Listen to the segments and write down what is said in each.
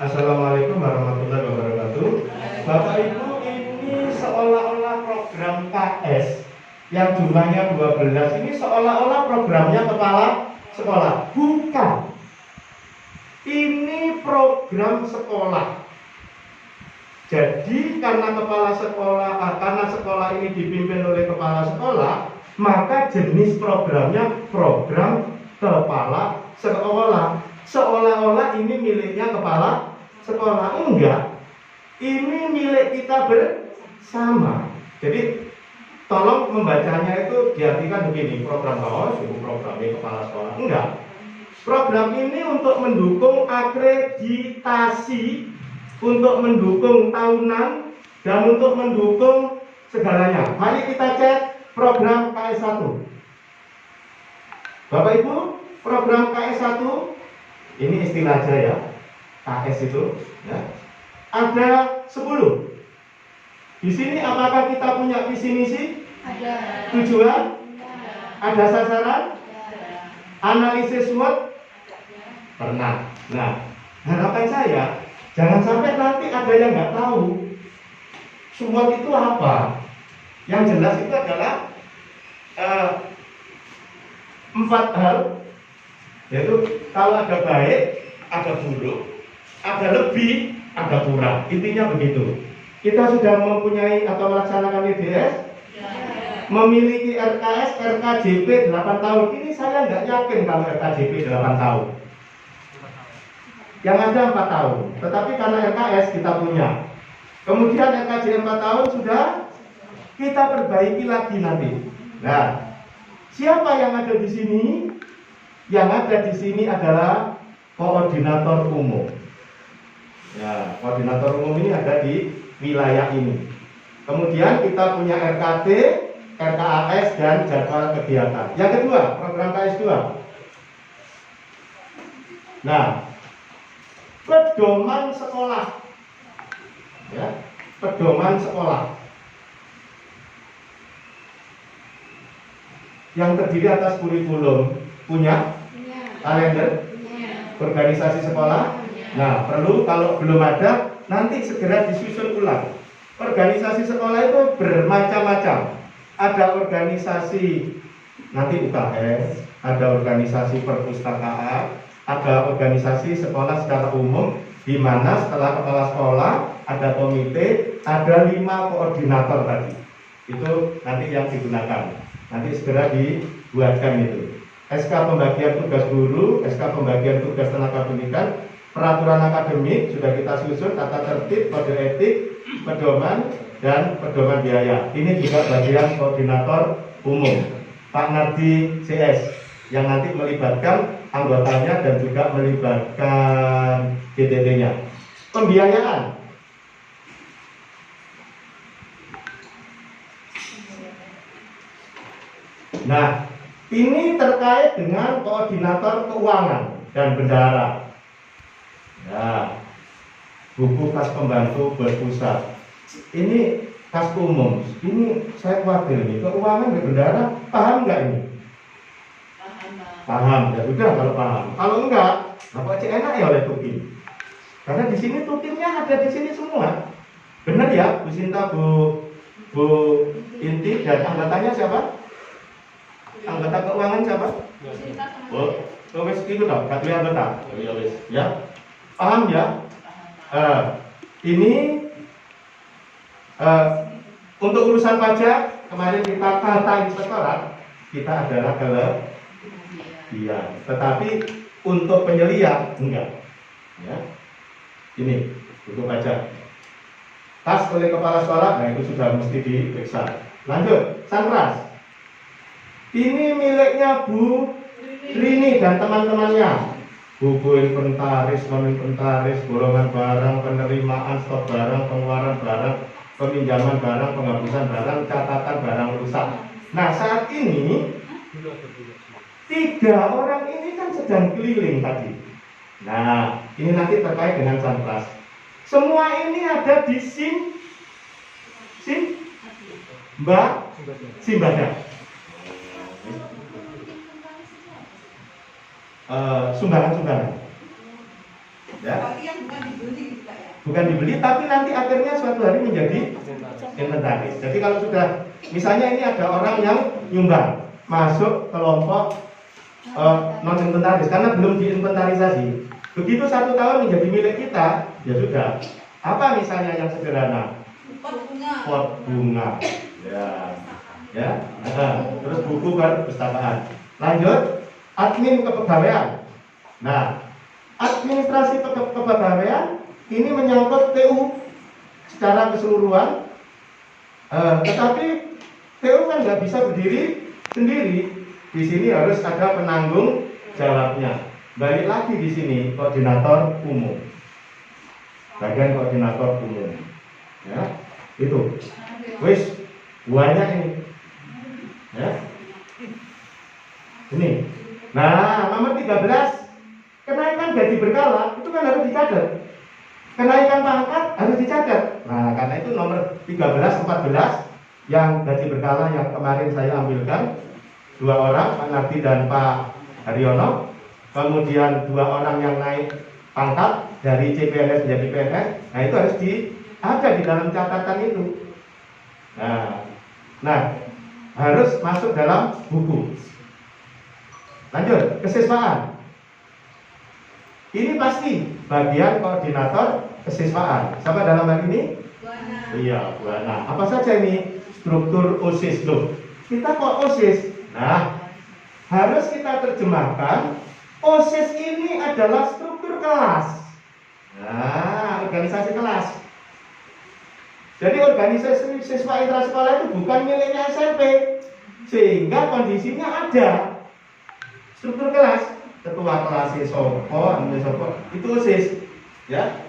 Assalamualaikum warahmatullahi wabarakatuh. Bapak Ibu, ini seolah-olah program KS yang jumlahnya 12 ini seolah-olah programnya kepala sekolah. Bukan. Ini program sekolah. Jadi karena karena sekolah ini dipimpin oleh kepala sekolah, maka jenis programnya program kepala sekolah. Seolah-olah ini miliknya kepala sekolah. Enggak, ini milik kita bersama. Jadi tolong membacanya itu diartikan begini, program programnya kepala sekolah. Enggak, program ini untuk mendukung akreditasi, untuk mendukung tahunan, dan untuk mendukung segalanya. Mari kita cek program KS1. Bapak Ibu, program KS1 ini istilah aja ya, KS itu ya. Ada 10. Di sini apakah kita punya visi misi? Ada. Tujuan? Ada sasaran? Analisis SWOT? Pernah. Nah, harapan saya jangan sampai nanti ada yang nggak tahu SWOT itu apa. Yang jelas itu adalah 4 hal, yaitu kalau ada baik, ada buruk, ada lebih, ada kurang. Intinya begitu. Kita sudah mempunyai atau melaksanakan IDS, memiliki RKS, RKJP 8 tahun. Ini saya nggak yakin kalau RKJP 8 tahun. Yang ada 4 tahun. Tetapi karena RKS kita punya. Kemudian RKJ 4 tahun sudah kita perbaiki lagi nanti. Nah, siapa yang ada di sini? Yang ada di sini adalah koordinator umum. Ya, koordinator umum ini ada di wilayah ini. Kemudian kita punya RKT, RKAS, dan jadwal kegiatan. Yang kedua, program KS2. Nah, pedoman sekolah. Ya, pedoman sekolah. Yang terdiri atas kurikulum, punya kalender, organisasi sekolah. Nah, perlu kalau belum ada, nanti segera disusun ulang. Organisasi sekolah itu bermacam-macam. Ada organisasi nanti UKS, ada organisasi perpustakaan, ada organisasi sekolah secara umum, di mana setelah kepala sekolah ada komite, ada 5 koordinator tadi. Itu nanti yang digunakan. Nanti segera dibuatkan itu. SK pembagian tugas guru, SK pembagian tugas tenaga pendidikan, peraturan akademik sudah kita susun, tata tertib, kode etik, pedoman, dan pedoman biaya. Ini juga bagian koordinator umum, Pak Nardi CS, yang nanti melibatkan anggotanya dan juga melibatkan GTD-nya. Pembiayaan. Nah, ini terkait dengan koordinator keuangan dan bendahara. Nah, buku kas pembantu berpusat. Ini kas umum. Ini saya khawatir nih, keuangan dan bendahara paham nggak ini? Paham. Ya udah kalau paham. Kalau enggak, apa cek enak ya oleh Tukin. Karena di sini Tukinnya ada di sini semua. Benar ya, Bu Sinta, Bu Inti, dan anggotanya siapa? Anggota keuangan siapa? Oh, wes itu dong, satu anggota. Ya, paham ya? Ini untuk urusan pajak kemarin kita tata inspektorat, kita adalah iya. Tetapi untuk penyelian enggak. Ya, ini untuk pajak. Tas oleh kepala sekolah, nah itu sudah mesti diperiksa. Lanjut, Sanras. Ini miliknya Bu Rini dan teman-temannya. Buku inventaris, non-inventaris, golongan barang, penerimaan stok barang, pengeluaran barang, peminjaman barang, penghapusan barang, catatan barang rusak. Nah, saat ini 3 orang ini kan sedang keliling tadi. Nah, ini nanti terkait dengan Sanpras. Semua ini ada di Mbak Simbada. Sumbangan-sumbangan. Ya. Bukan dibeli, tapi nanti akhirnya suatu hari menjadi inventaris. Jadi kalau sudah, misalnya ini ada orang yang nyumbang masuk kelompok non inventaris karena belum diinventarisasi. Begitu 1 tahun menjadi milik kita, ya sudah. Apa misalnya yang sederhana? Pot bunga. Ya. Terus buku perpustakaan. Lanjut, admin kepegawaian. Nah, administrasi kepegawaian ini menyangkut TU secara keseluruhan, tetapi TU kan nggak bisa berdiri sendiri. Di sini harus ada penanggung jawabnya. Balik lagi di sini koordinator umum, bagian koordinator umum. Ya, itu. Wis banyak ini. Ya. Ini. Nah, nomor 13. Kenaikan gaji berkala itu kan harus dicatat. Kenaikan pangkat harus dicatat. Nah, karena itu nomor 13, 14 yang gaji berkala yang kemarin saya ambilkan 2 orang, Pak Nardi dan Pak Haryono. Kemudian 2 orang yang naik pangkat dari CPNS menjadi PNS. Nah, itu harus ada di dalam catatan itu. Nah, harus masuk dalam buku. Lanjut, kesiswaan. Ini pasti bagian koordinator kesiswaan. Siapa dalam hal ini? Buana. Iya, Buana. Apa saja ini? Struktur OSIS loh. Kita kok OSIS? Nah, harus kita terjemahkan. OSIS ini adalah struktur kelas. Nah, organisasi kelas. Jadi organisasi siswa intrasekolah itu bukan miliknya SMP, sehingga kondisinya ada struktur kelas. Ketua kelas sopo, itu OSIS, ya.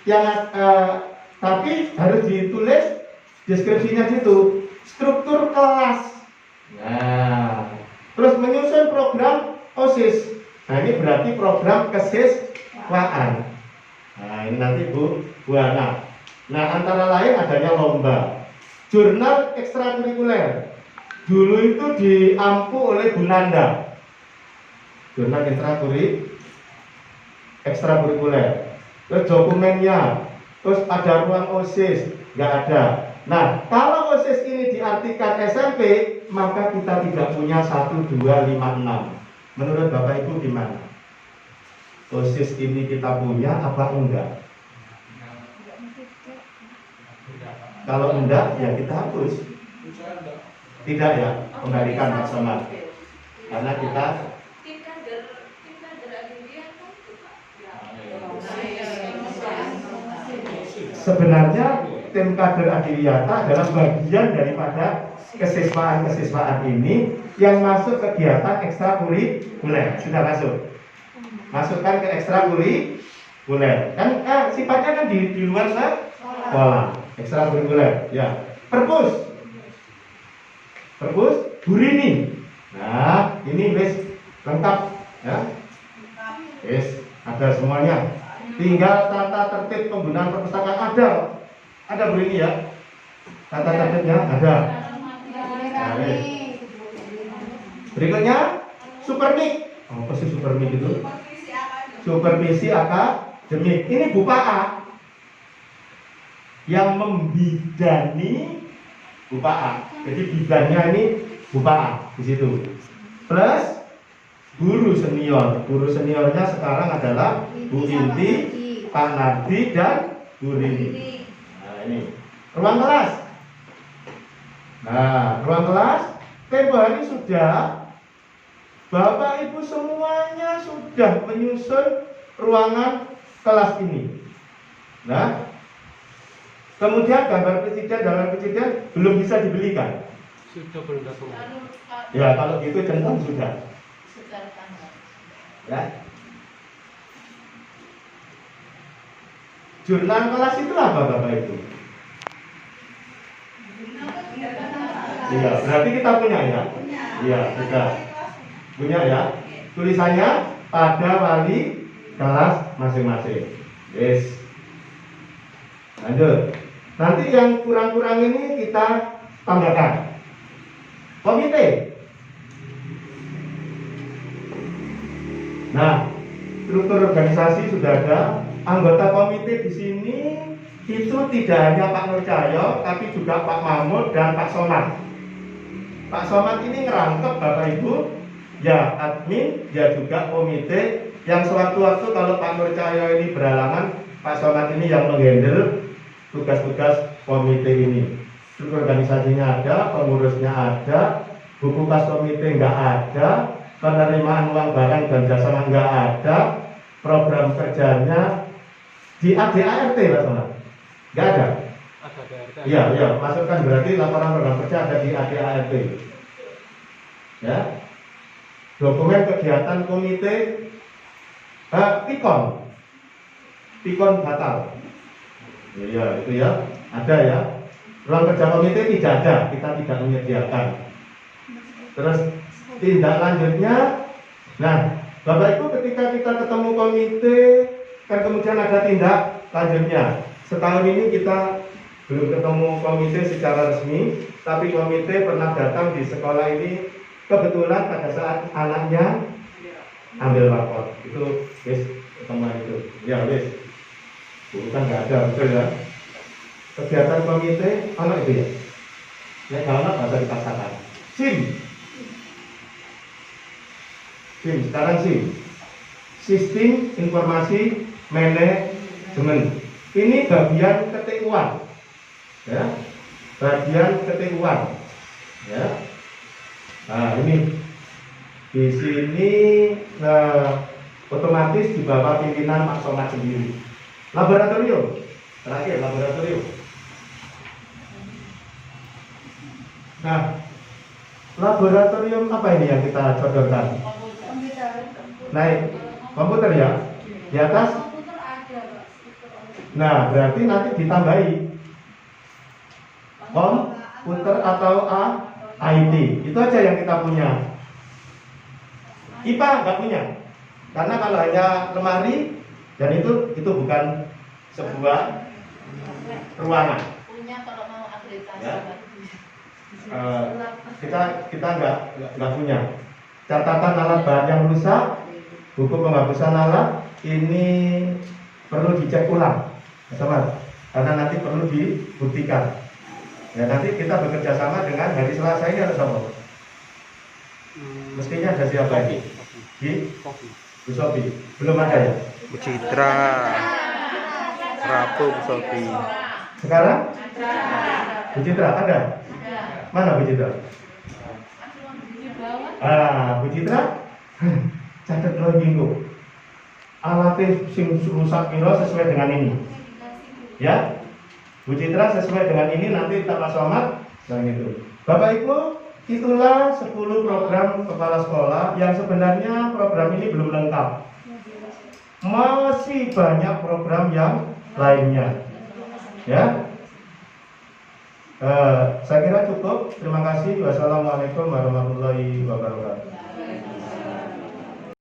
Yang tapi harus ditulis deskripsinya situ, struktur kelas. Nah, terus menyusun program OSIS. Nah, ini berarti program kesiswaan. Nah, ini nanti Bu Buana. Nah, antara lain adanya lomba, jurnal ekstrakurikuler. Dulu itu diampu oleh Bu Nanda. Jurnal ekstrakurikuler. Terus dokumennya, terus ada ruang OSIS, nggak ada. Nah, kalau OSIS ini diartikan SMP, maka kita tidak punya 1, 2, 5, 6. Menurut Bapak Ibu gimana? OSIS ini kita punya apa enggak? Kalau enggak, ya kita hapus. Tidak ya, kembalikan maksimal. Karena kita sebenarnya tim kader Adiliyata adalah bagian daripada kesiswaan ini yang masuk kegiatan ekstrakurikuler. Sudah masukkan ke ekstrakurikuler kan sifatnya kan di luar sekolah. Ekstrakurikuler ya. Perpus Burini. Nah, ini wis lengkap ya. Wis ada semuanya. Tinggal tata tertib penggunaan perpustakaan ada Burini ya. Tata tertibnya ada. Nah, berikutnya Supermik. Apa sih Supermik itu? Supervisi akademik. Ini Bupa yang membidani Bupa. Jadi bidannya ini Bupa di situ. Plus guru senior. Guru seniornya sekarang adalah Bu Inti, Pak Nardi dan Bu Rini. Nah, ini ruang kelas. Nah, ruang kelas tempo hari sudah Bapak Ibu semuanya sudah menyusun ruangan kelas ini. Nah, kemudian gambar presiden belum bisa dibelikan. Sudah belum datang. Ya, kalau gitu centang sudah. Ya. Jurnal kelas itu apa Bapak Ibu? Iya, berarti kita punya ya? Iya, sudah. Punya ya? Tulisannya pada wali kelas masing-masing. Yes. Lanjut. Nanti yang kurang-kurang ini kita tambahkan. Komite. Nah, struktur organisasi sudah ada. Anggota komite di sini itu tidak hanya Pak Nur Cahyo, tapi juga Pak Mahmud dan Pak Somad. Pak Somad ini ngerangkep Bapak Ibu, ya admin, ya juga komite. Yang sewaktu-waktu kalau Pak Nur Cahyo ini berhalangan, Pak Somad ini yang menghandle tugas-tugas komite ini. Struktur organisasinya ada, pengurusnya ada, buku kas komite nggak ada, penerimaan uang barang dan jasa nggak ada, program kerjanya di ADART Pak Somad nggak ada. Iya, iya, masukkan berarti laporan program kerja ada di ADART. Ya, dokumen kegiatan komite, pikon batal. Ya, itu ya, ada ya. Ruang kerja komite tidak ada, kita tidak menyediakan. Terus tindak lanjutnya, nah Bapak Ibu ketika kita ketemu komite, kan kemudian ada tindak lanjutnya. Setahun ini kita belum ketemu komite secara resmi, tapi komite pernah datang di sekolah ini kebetulan pada saat anaknya ambil rapor. Itu wis ketemu itu. Ya wis. Bukan nggak ada, betul ya. Kegiatan komite anak itu ya. Ya kalau anak bahasa dipaksakan. SIM, sekarang SIM, Sistem Informasi Manajemen. Ini bagian ketik uang, ya, bagian ketik uang, ya. Nah ini di sini otomatis di bawah pimpinan Pak Somad sendiri. Laboratorium, terakhir laboratorium. Nah, laboratorium apa ini yang kita sodorkan? Naik komputer ya, di atas. Nah, berarti nanti ditambahi komputer atau IT. Itu aja yang kita punya. IPA nggak punya, karena kalau hanya lemari dan itu bukan sebuah ruangan. Punya kalau mau akreditasi. Ya. Kita nggak punya. Catatan alat bahan yang rusak, buku penghapusan alat ini perlu dicek ulang, sama, karena nanti perlu dibuktikan. Ya nanti kita bekerja sama dengan hari Selasa ini atau sama? Mestinya ada siapa ini? Bu Sofi, belum ada ya? Bu Citra, Rabu Bu Sofi. Sekarang? Bu Citra ada? Mana Bu Citra? Bu Citra, catat dua minggu. Alatnya sing rusak piro sesuai dengan ini. Ya, Bu Citra sesuai dengan ini nanti kita Pak Somad dan itu. Bapak Ibu, itulah 10 program kepala sekolah yang sebenarnya program ini belum lengkap. Masih banyak program yang lainnya. Ya. Saya kira cukup. Terima kasih. Wassalamualaikum warahmatullahi wabarakatuh.